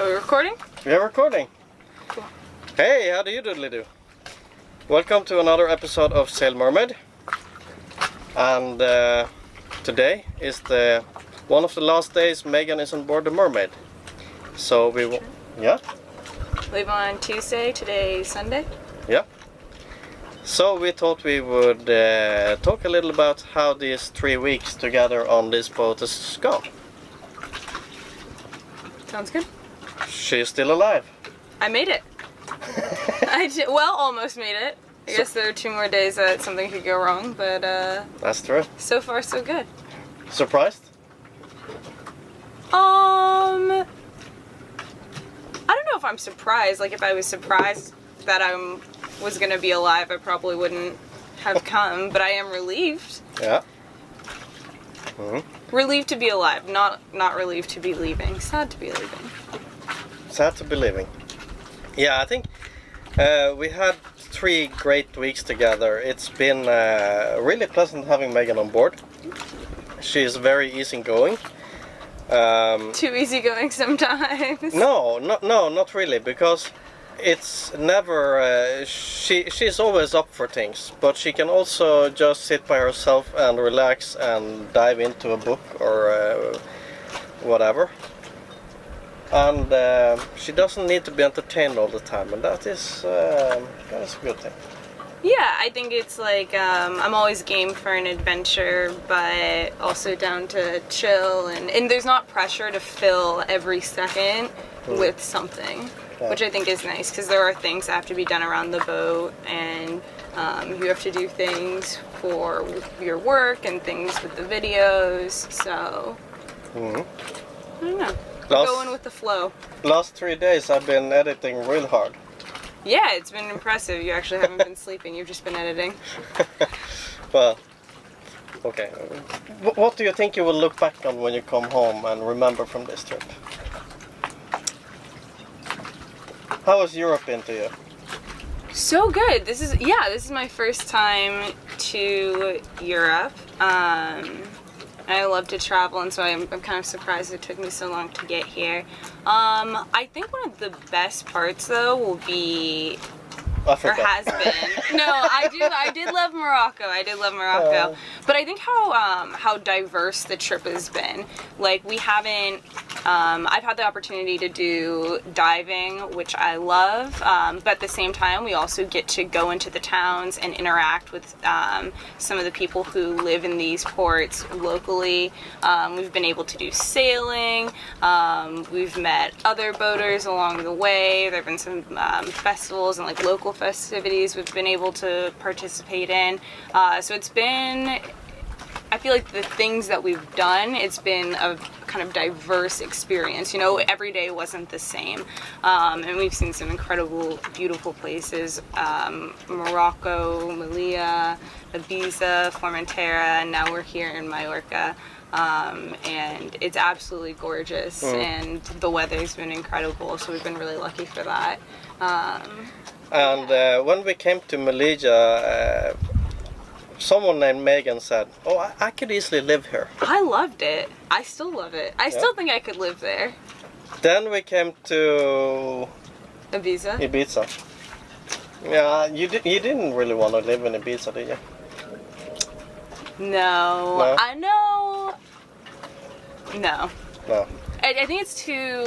Are we recording? We are recording. Cool. Hey, how do you doodly do? Welcome to another episode of Sail Mermaid. And today is one of the last days Megan is on board the Mermaid. So we will... Yeah? Leave on Tuesday, today Sunday. Yeah. So we thought we would talk a little about how these 3 weeks together on this boat has gone. Sounds good. She's still alive. I made it. Almost made it. I guess there are 2 more days that something could go wrong, but That's true. so far so good. Surprised? I don't know if I'm surprised. Like, if I was surprised that I was gonna be alive, I probably wouldn't have come, but I am relieved. Yeah. Mm-hmm. Relieved to be alive, not relieved to be leaving. Sad to be leaving. Sad to be leaving. Yeah, I think we had 3 great weeks together. It's been really pleasant having Megan on board. She's very easygoing. Too easygoing sometimes. No, not really, because it's never. She's always up for things, but she can also just sit by herself and relax and dive into a book or whatever. And she doesn't need to be entertained all the time, and that's a good thing. Yeah, I think it's like I'm always game for an adventure, but also down to chill, and there's not pressure to fill every second with something, which I think is nice, because there are things that have to be done around the boat, and you have to do things for your work and things with the videos, so I don't know. Going with the flow. Last 3 days I've been editing real hard. Yeah, it's been impressive. You actually haven't been sleeping, you've just been editing. Well, okay. What do you think you will look back on when you come home and remember from this trip? How has Europe been to you? So good. This is my first time to Europe. I love to travel, and so I'm kind of surprised it took me so long to get here. I think one of the best parts, though, will be... Africa. Or has been. No, I did love Morocco. But I think how diverse the trip has been. Like, we haven't... I've had the opportunity to do diving, which I love. But at the same time, we also get to go into the towns and interact with some of the people who live in these ports locally. We've been able to do sailing. We've met other boaters along the way. There have been some festivals and like local festivities we've been able to participate in. So it's been, I feel like the things that we've done, it's been a kind of diverse experience. You know, every day wasn't the same. And we've seen some incredible, beautiful places. Morocco, Melilla, Ibiza, Formentera, and now we're here in Mallorca. And it's absolutely gorgeous, and the weather's been incredible, so we've been really lucky for that. When we came to Melilla, someone named Megan said, "Oh, I could easily live here." I loved it. I still love it. I still think I could live there. Then we came to Ibiza. Yeah, you didn't really want to live in Ibiza, did you? No. I know. No. I think it's too,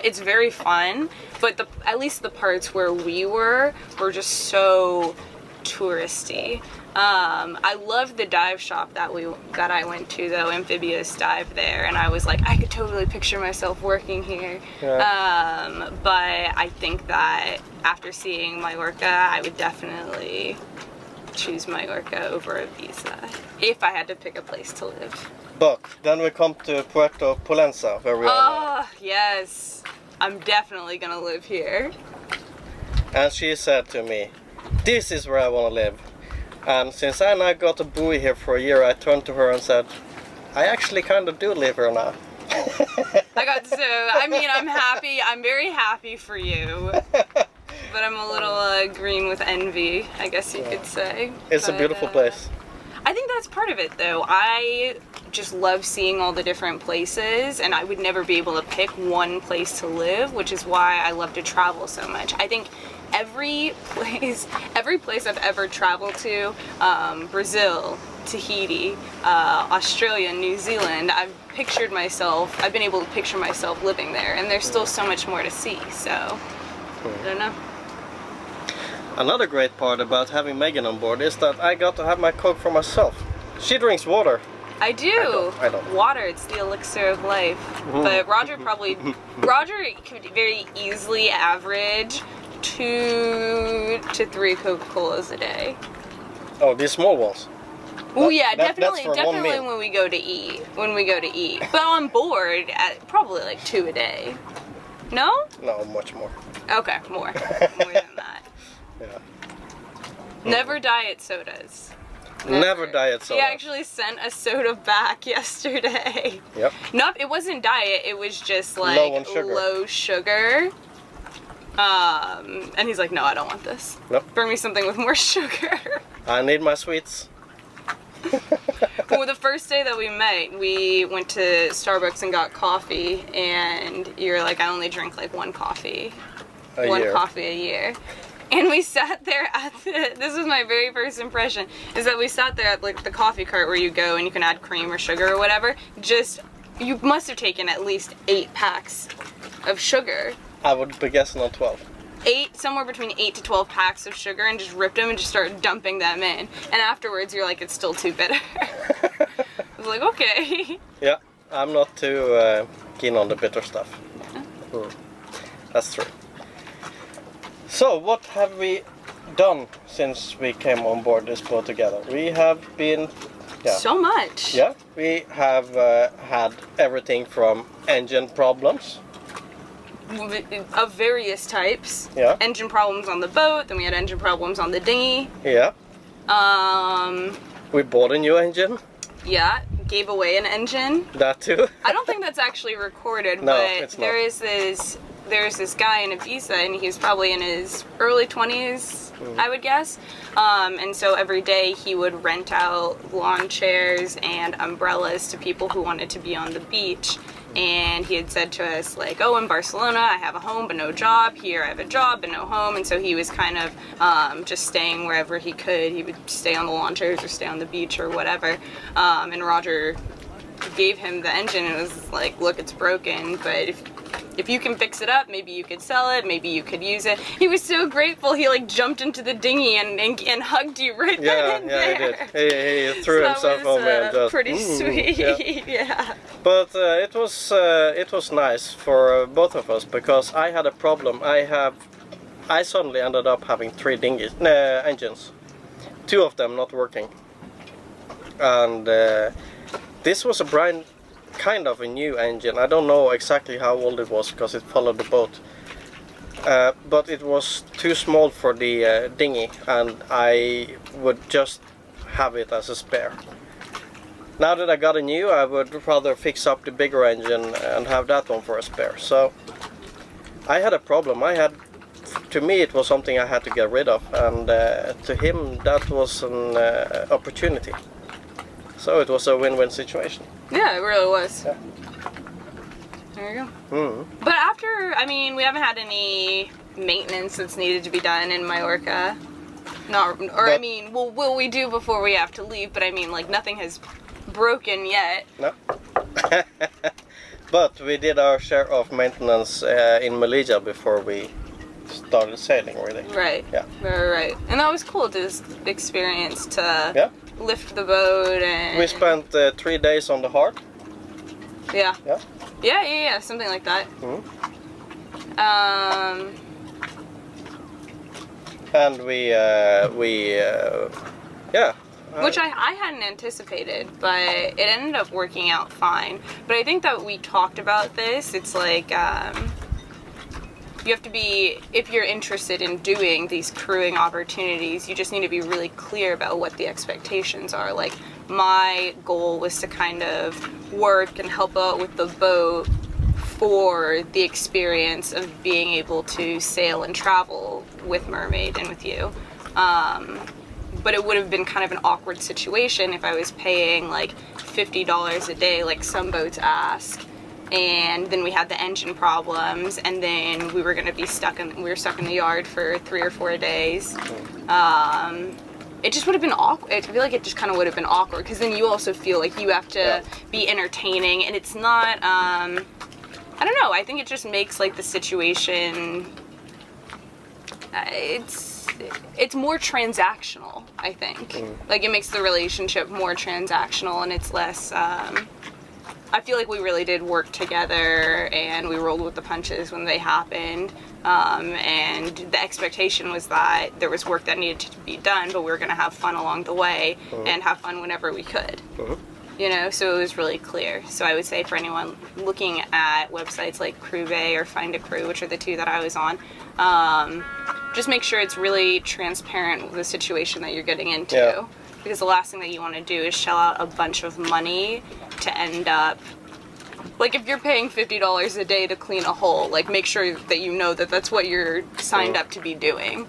it's very fun, but at least the parts where we were just so touristy. I loved the dive shop that I went to, though, Amphibious Dive there, and I was like, I could totally picture myself working here. Yeah. But I think that after seeing Mallorca, I would definitely choose Mallorca over Ibiza if I had to pick a place to live. But then we come to Puerto Pollensa, where we are now. Oh, yes. I'm definitely gonna live here. And she said to me, "This is where I want to live." And since I now got a buoy here for a year, I turned to her and said, "I actually kind of do live here now." I'm happy. I'm very happy for you. But I'm a little green with envy, I guess you could say. It's a beautiful place. I think that's part of it, though. I just love seeing all the different places, and I would never be able to pick one place to live, which is why I love to travel so much. I think every place I've ever traveled to, Brazil, Tahiti, Australia, New Zealand, I've been able to picture myself living there, and there's still so much more to see, so I don't know. Another great part about having Megan on board is that I got to have my Coke for myself. She drinks water. I do. I don't. Water, it's the elixir of life. But Roger could very easily average 2 to 3 Coca-Colas a day. Oh, these small ones. Oh yeah, that's definitely for one meal. when we go to eat. But on board, probably like 2 a day. No? No, much more. Okay, more than that. Yeah. Never diet sodas. Never diet soda. He actually sent a soda back yesterday. Yep. It wasn't diet, it was just like Low on sugar. low sugar. And he's like, no, I don't want this. Nope. Bring me something with more sugar. I need my sweets. Well, the first day that we met, we went to Starbucks and got coffee, and you're like, I only drink like one coffee a year. And we sat there this was my very first impression, is that we sat there at like the coffee cart where you go and you can add cream or sugar or whatever. You must have taken at least 8 packs of sugar. I would be guessing on 12. Somewhere between 8 to 12 packs of sugar, and just ripped them and just started dumping them in. And afterwards you're like, it's still too bitter. I was like, okay. Yeah, I'm not too keen on the bitter stuff. That's true. So, what have we done since we came on board this boat together? We have been... So much. Yeah, we have had everything from engine problems. Of various types. Yeah. Engine problems on the boat, then we had engine problems on the dinghy. Yeah. We bought a new engine. Yeah, gave away an engine. That too. I don't think that's actually recorded, No, but it's not. there's this guy in Ibiza, and he's probably in his early 20s, I would guess. And so every day he would rent out lawn chairs and umbrellas to people who wanted to be on the beach. And he had said to us, like, oh, in Barcelona I have a home but no job. Here I have a job but no home. And so he was kind of just staying wherever he could. He would stay on the lawn chairs or stay on the beach or whatever. And Roger gave him the engine and was like, look, it's broken, but if you can fix it up, maybe you could sell it, maybe you could use it. He was so grateful, he like jumped into the dinghy and hugged you right then and there. He did. He threw himself on me and just... pretty sweet, yeah. But it was nice for both of us, because I had a problem. I suddenly ended up having 3 engines. 2 of them not working. And this was a kind of a new engine. I don't know exactly how old it was because it followed the boat. But it was too small for the dinghy, and I would just have it as a spare. Now that I got a new, I would rather fix up the bigger engine and have that one for a spare. So I had a problem. To me it was something I had to get rid of, and to him that was an opportunity. So it was a win-win situation. Yeah, it really was. Yeah. There you go. But we haven't had any maintenance that's needed to be done in Mallorca. Will we do before we have to leave? But I mean, like, nothing has broken yet. No. But we did our share of maintenance in Melilla before we started sailing, really. Right. Yeah. Right. And that was cool to just experience to lift the boat and... We spent 3 days on the Heart. Yeah. Yeah. Yeah, something like that. And which I hadn't anticipated, but it ended up working out fine. But I think that we talked about this. It's like, you have to be, if you're interested in doing these crewing opportunities, you just need to be really clear about what the expectations are. Like, my goal was to kind of work and help out with the boat for the experience of being able to sail and travel with Mermaid and with you. but it would have been kind of an awkward situation if I was paying like $50 a day, like some boats ask, and then we had the engine problems, and then we were going to be stuck in the yard for 3 or 4 days. It just would have been awkward. I feel like it just kind of would have been awkward, because then you also feel like you have to be entertaining, and it's not, I don't know, I think it just makes like the situation, it's more transactional, I think. Like, it makes the relationship more transactional, and it's less, I feel like we really did work together, and we rolled with the punches when they happened. And the expectation was that there was work that needed to be done, but we were going to have fun along the way and have fun whenever we could. You know, so it was really clear. So I would say for anyone looking at websites like Crewbay or Find a Crew, which are the two that I was on, just make sure it's really transparent with the situation that you're getting into. Yeah. Because the last thing that you want to do is shell out a bunch of money to end up, like, if you're paying $50 a day to clean a hull, like, make sure that you know that that's what you're signed up to be doing.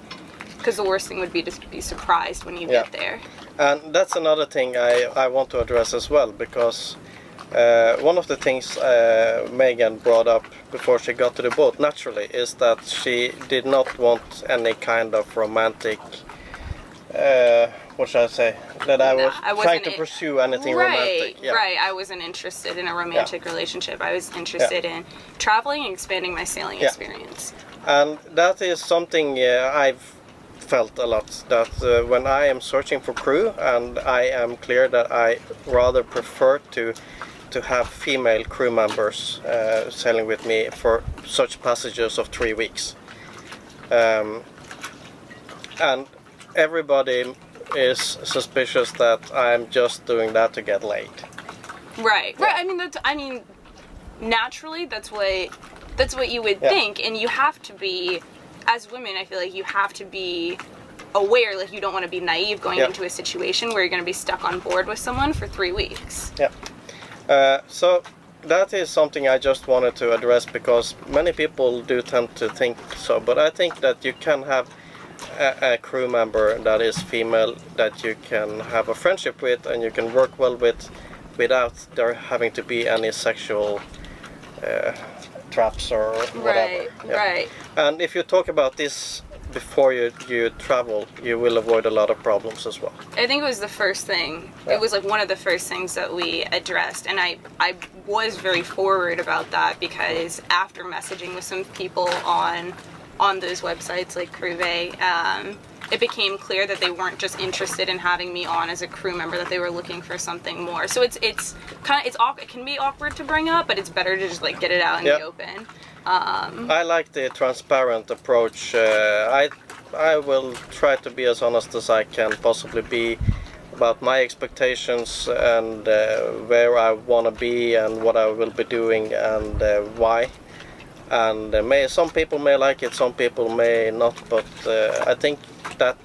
Because the worst thing would be to be surprised when you get there. And that's another thing I want to address as well, because one of the things Megan brought up before she got to the boat, naturally, is that she did not want any kind of romantic, what should I say, that I was trying to pursue anything romantic. Right, I wasn't interested in a romantic relationship. I was interested in traveling and expanding my sailing experience. And that is something I've felt a lot, that when I am searching for crew, and I am clear that I rather prefer to have female crew members sailing with me for such passages of 3 weeks. And everybody is suspicious that I'm just doing that to get laid. Right. I mean, naturally, that's what you would think, and you have to be, as women, I feel like you have to be aware, like, you don't want to be naive going into a situation where you're going to be stuck on board with someone for 3 weeks. So that is something I just wanted to address, because many people do tend to think so, but I think that you can have a crew member that is female that you can have a friendship with and you can work well with without there having to be any sexual traps or whatever. Right. And if you talk about this before you travel, you will avoid a lot of problems as well. I think it was the first thing. It was like one of the first things that we addressed, and I was very forward about that, because after messaging with some people on those websites like Crewbay, it became clear that they weren't just interested in having me on as a crew member, that they were looking for something more. So it can be awkward to bring up, but it's better to just like get it out in the open. I like the transparent approach. I will try to be as honest as I can possibly be about my expectations and where I want to be and what I will be doing and why. And some people may like it, some people may not, but I think that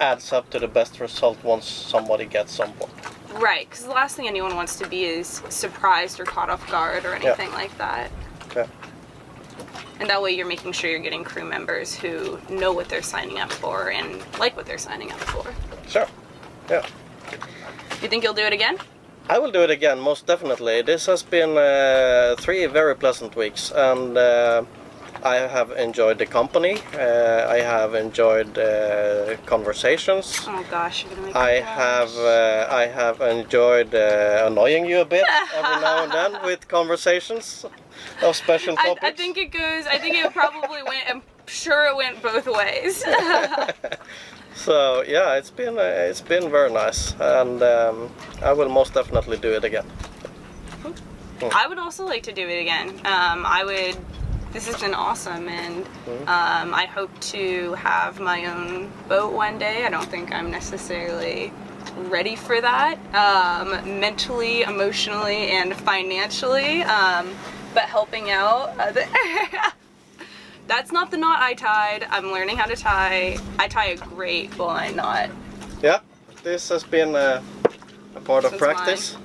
adds up to the best result once somebody gets on board. Right, because the last thing anyone wants to be is surprised or caught off guard or anything like that. Okay. And that way you're making sure you're getting crew members who know what they're signing up for and like what they're signing up for. Sure, yeah. You think you'll do it again? I will do it again, most definitely. This has been 3 very pleasant weeks, and I have enjoyed the company. I have enjoyed conversations. Oh gosh, you're gonna make me I have enjoyed annoying you a bit every now and then with conversations of special topics. I think it probably went. I'm sure it went both ways. So yeah, it's been very nice, and I will most definitely do it again. I would also like to do it again. This has been awesome, and I hope to have my own boat one day. I don't think I'm necessarily ready for that, mentally, emotionally, and financially, but helping out other... That's not the knot I tied. I'm learning how to tie. I tie a great bowline knot. Yeah, this has been a part of practice.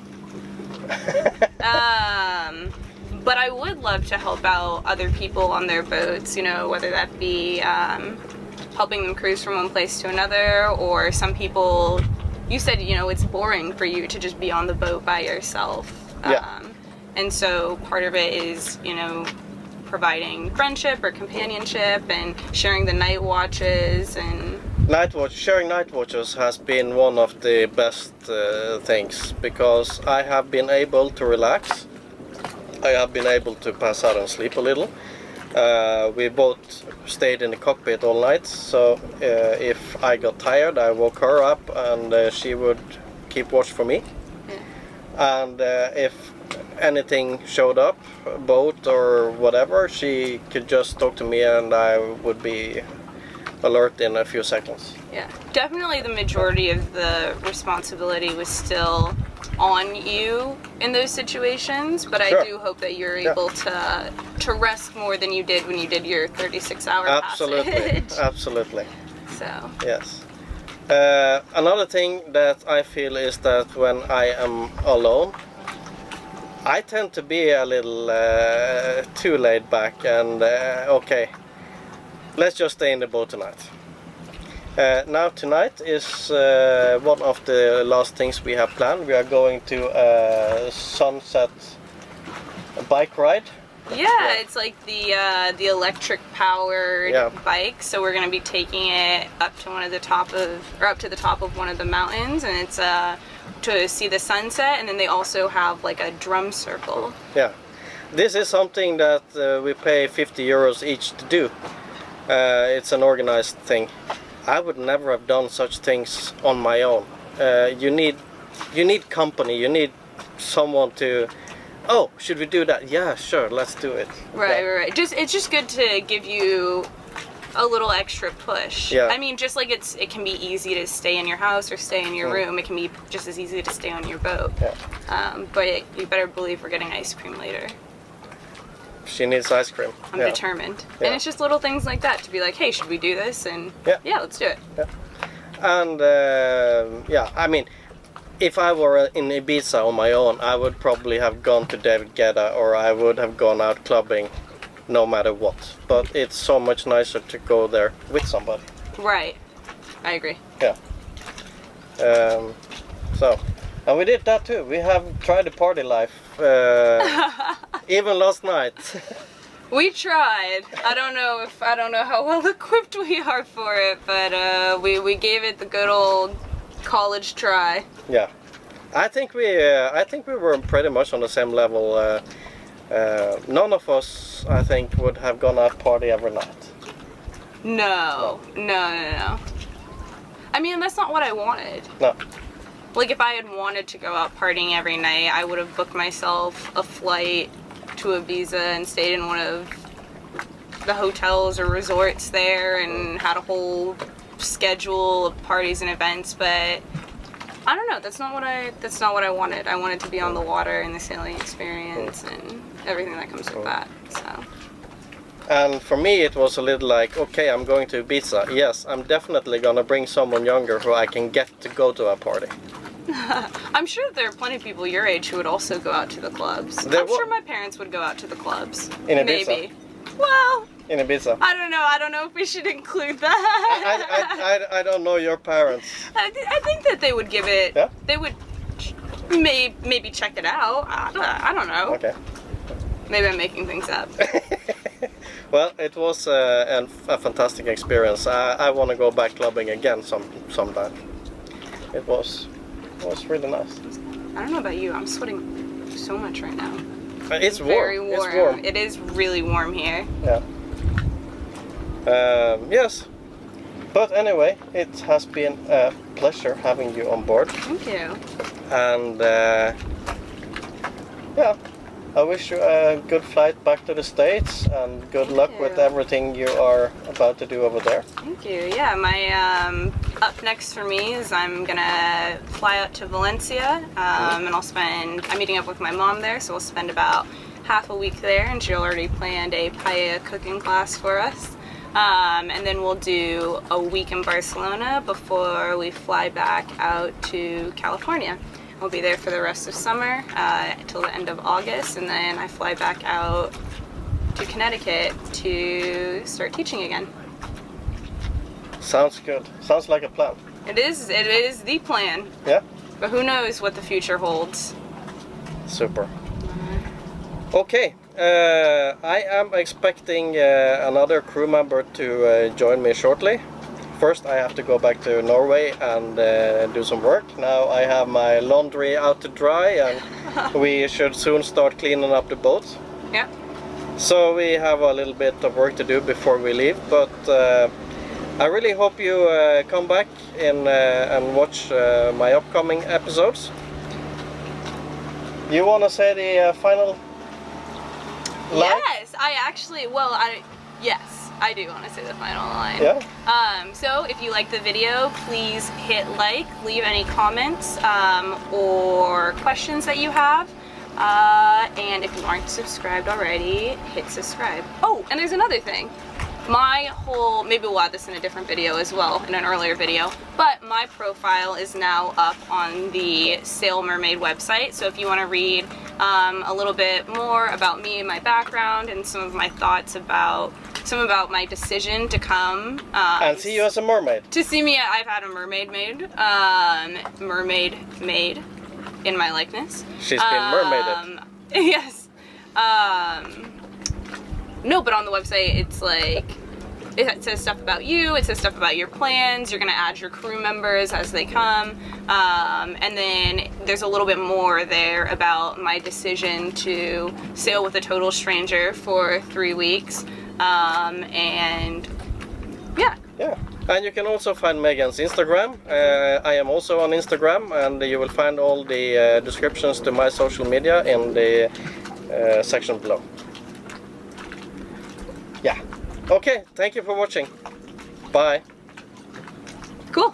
But I would love to help out other people on their boats, you know, whether that be helping them cruise from one place to another, or some people, you said, you know, it's boring for you to just be on the boat by yourself. Yeah. And so part of it is, you know, providing friendship or companionship and sharing the night watches and... Sharing night watches has been one of the best things, because I have been able to relax. I have been able to pass out and sleep a little. We both stayed in the cockpit all night, so if I got tired, I woke her up and she would keep watch for me. Yeah. And if anything showed up, boat or whatever, she could just talk to me and I would be alert in a few seconds. Yeah, definitely the majority of the responsibility was still on you in those situations, but Sure. I do hope that you're Yeah. able to rest more than you did when you did your 36-hour Absolutely, passage. absolutely, So, yes. Another thing that I feel is that when I am alone, I tend to be a little too laid back and okay, let's just stay in the boat tonight. Now tonight is one of the last things we have planned. We are going to a sunset bike ride. yeah, it's like the electric powered Yeah. bike. So we're gonna be taking it up to up to the top of one of the mountains, and it's to see the sunset. And then they also have like a drum circle. Yeah, this is something that we pay 50 euros each to do. It's an organized thing. I would never have done such things on my own. You need company. You need someone to. Oh, should we do that? Yeah, sure. Let's do it. Right, right. It's just good to give you a little extra push. Yeah. I mean, just like it can be easy to stay in your house or stay in your room, it can be just as easy to stay on your boat. Yeah. But you better believe we're getting ice cream later. She needs ice cream. I'm Yeah. determined. Yeah. And it's just little things like that to be like, hey, should we do this? And Yeah. let's do it. And yeah, I mean, if I were in Ibiza on my own, I would probably have gone to David Guetta, or I would have gone out clubbing no matter what. But it's so much nicer to go there with somebody. Right. I agree. Yeah. So, and we did that too. We have tried the party life, even last night. We tried. I don't know how well equipped we are for it, but we gave it the good old college try. Yeah, I think we were pretty much on the same level. None of us, I think, would have gone out party every night. No. I mean, that's not what I wanted. No. Like, if I had wanted to go out partying every night, I would have booked myself a flight to Ibiza and stayed in one of the hotels or resorts there and had a whole schedule of parties and events. But I don't know. That's not what I wanted. I wanted to be on the water and the sailing experience and everything that comes with that. So. And for me, it was a little like, okay, I'm going to Ibiza. Yes, I'm definitely gonna bring someone younger who I can get to go to a party. I'm sure there are plenty of people your age who would also go out to the clubs. I'm sure my parents would go out to the clubs. In Ibiza? Maybe. Well, In Ibiza. I don't know. I don't know if we should include that. I don't know your parents. I think that they would give it. Yeah? They would maybe check it out. I don't know. Okay. Maybe I'm making things up. Well, it was a fantastic experience. I want to go back clubbing again sometime. It was really nice. I don't know about you. I'm sweating so much right now. It's warm. Very warm. It's warm. It is really warm here. Yeah. Yes. But anyway, it has been a pleasure having you on board. Thank you. And yeah, I wish you a good flight back to the States and good luck with you. everything you are about to do over there. Thank you. Yeah, my up next for me is I'm gonna fly out to Valencia, and I'm meeting up with my mom there, so we'll spend about half a week there, and she already planned a paella cooking class for us. And then we'll do a week in Barcelona before we fly back out to California. We'll be there for the rest of summer until the end of August, and then I fly back out to Connecticut to start teaching again. Sounds good. Sounds like a plan. It is the plan. Yeah. But who knows what the future holds. Super. Okay. I am expecting another crew member to join me shortly. First, I have to go back to Norway and do some work. Now I have my laundry out to dry, and we should soon start cleaning up the boat. Yeah. So we have a little bit of work to do before we leave, but I really hope you come back and watch my upcoming episodes. You want to say the final line? Yes, yes, I do want to say the final line. Yeah. So if you like the video, please hit like, leave any comments or questions that you have. And if you aren't subscribed already, hit subscribe. Oh, and there's another thing. Maybe we'll add this in a different video as well, in an earlier video, but my profile is now up on the Sail Mermaid website, so if you want to read a little bit more about me and my background and some of my thoughts about my decision to come And see you as a mermaid. to see me, I've had a mermaid made in my likeness. She's been mermaided. Yes. No, but on the website, it's like, it says stuff about you, it says stuff about your plans, you're gonna add your crew members as they come, and then there's a little bit more there about my decision to sail with a total stranger for 3 weeks, and yeah. Yeah. And you can also find Megan's Instagram. I am also on Instagram, and you will find all the descriptions to my social media in the section below. Yeah. Okay, thank you for watching. Bye. Cool.